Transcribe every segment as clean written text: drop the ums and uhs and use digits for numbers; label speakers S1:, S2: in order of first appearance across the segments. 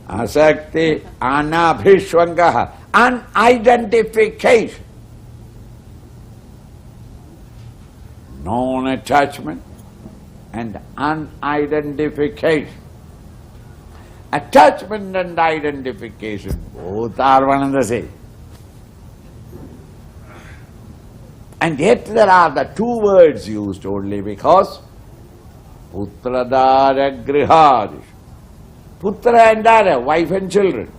S1: Asakti anabhishwangaha, unidentification. Non-attachment and unidentification. Attachment and identification, both are one and the same. And yet there are the two words used only because putradara grihadishu. Putra and dara, wife and children.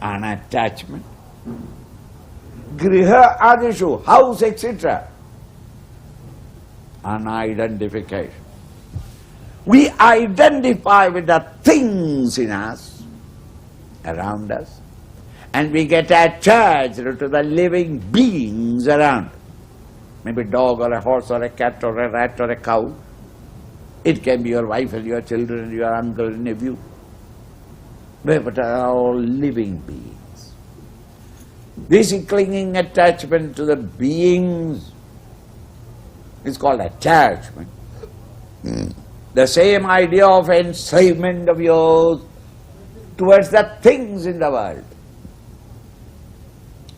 S1: Unattachment. Griha adishu, house, etc. Unidentification. We identify with the things in us, around us, and we get attached to the living beings around. Maybe a dog or a horse or a cat or a rat or a cow. It can be your wife and your children and your uncle and nephew. But are all living beings. This clinging attachment to the beings is called attachment. The same idea of enslavement of yours towards the things in the world.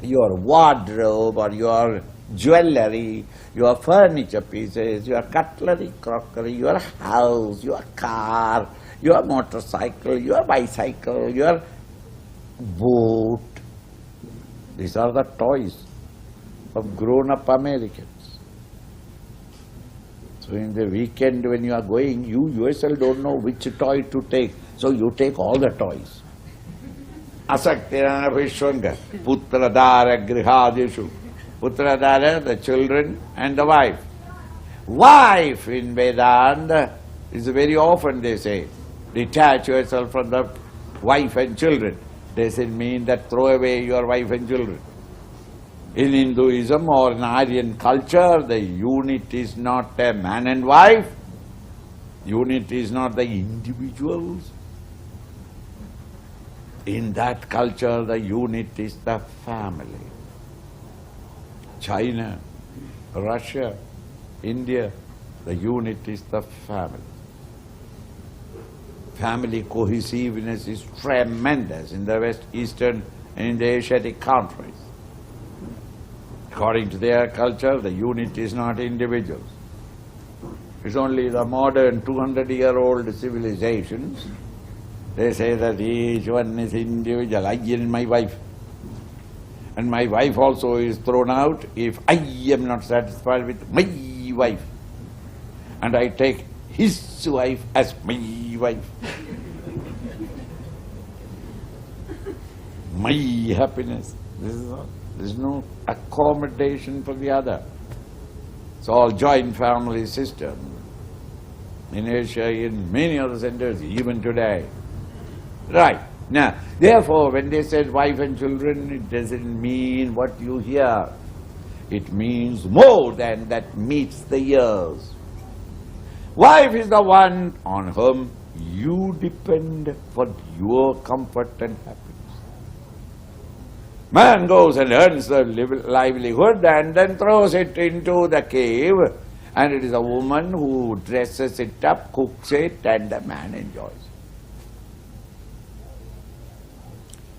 S1: Your wardrobe or your jewellery, your furniture pieces, your cutlery, crockery, your house, your car, your motorcycle, your bicycle, your boat. These are the toys of grown-up Americans. So in the weekend when you are going, you yourself don't know which toy to take, so you take all the toys. Asaktirana Vishwanga, Putradara Grihadishu. Putradara, the children and the wife. Wife in Vedanta is very often they say, detach yourself from the wife and children. Doesn't mean that throw away your wife and children. In Hinduism or in Aryan culture, the unit is not a man and wife. Unit is not the individuals. In that culture, the unit is the family. China, Russia, India, the unit is the family. Family cohesiveness is tremendous in the West, Eastern and in the Asiatic countries. According to their culture, the unit is not individuals. It's only the modern 200-year-old civilizations. They say that each one is individual, I and my wife. And my wife also is thrown out if I am not satisfied with my wife. And I take his wife as my wife. My happiness. This is all. There is no accommodation for the other. It's all joint family system. In Asia, in many other centers, even today. Right. Now, therefore, when they said wife and children, it doesn't mean what you hear. It means more than that meets the ears. Wife is the one on whom you depend for your comfort and happiness. Man goes and earns the livelihood and then throws it into the cave, and it is a woman who dresses it up, cooks it, and the man enjoys it.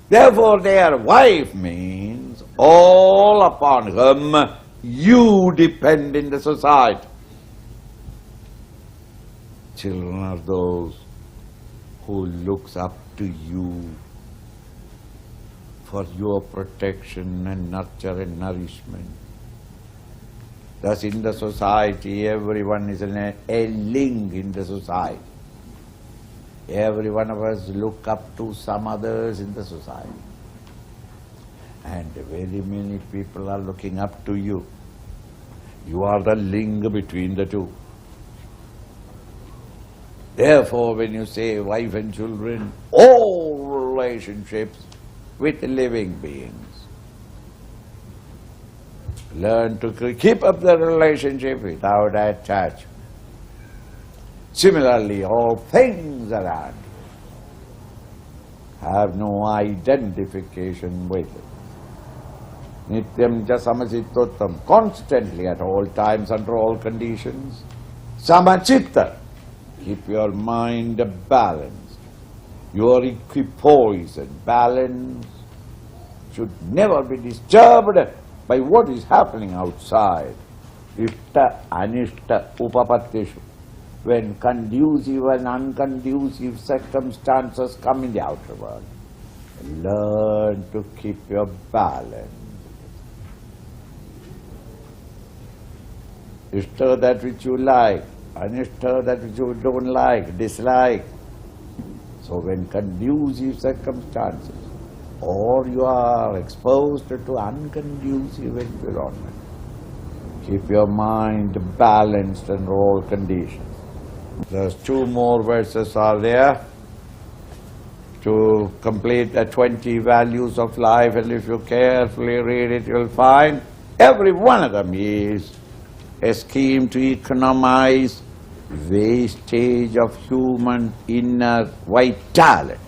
S1: Therefore, their wife means all upon whom you depend in the society. Children are those who looks up to you for your protection and nurture and nourishment. Thus in the society, everyone is a link in the society. Every one of us look up to some others in the society. And very many people are looking up to you. You are the link between the two. Therefore, when you say wife and children, all relationships with living beings. Learn to keep up the relationship without attachment. Similarly, all things around have no identification with it. Nityam ja samasitottam, constantly at all times, under all conditions. Samachitta, keep your mind balanced. Your equipoise and balance should never be disturbed by what is happening outside. Ishta anishta upapattishu. When conducive and unconducive circumstances come in the outer world, learn to keep your balance. Ishta that which you like, anishta that which you don't like, dislike. So when conducive circumstances or you are exposed to unconducive environment, keep your mind balanced under all conditions. There's 2 more verses are there to complete the 20 values of life, and if you carefully read it, you'll find every one of them is a scheme to economize wastage of human inner vitality.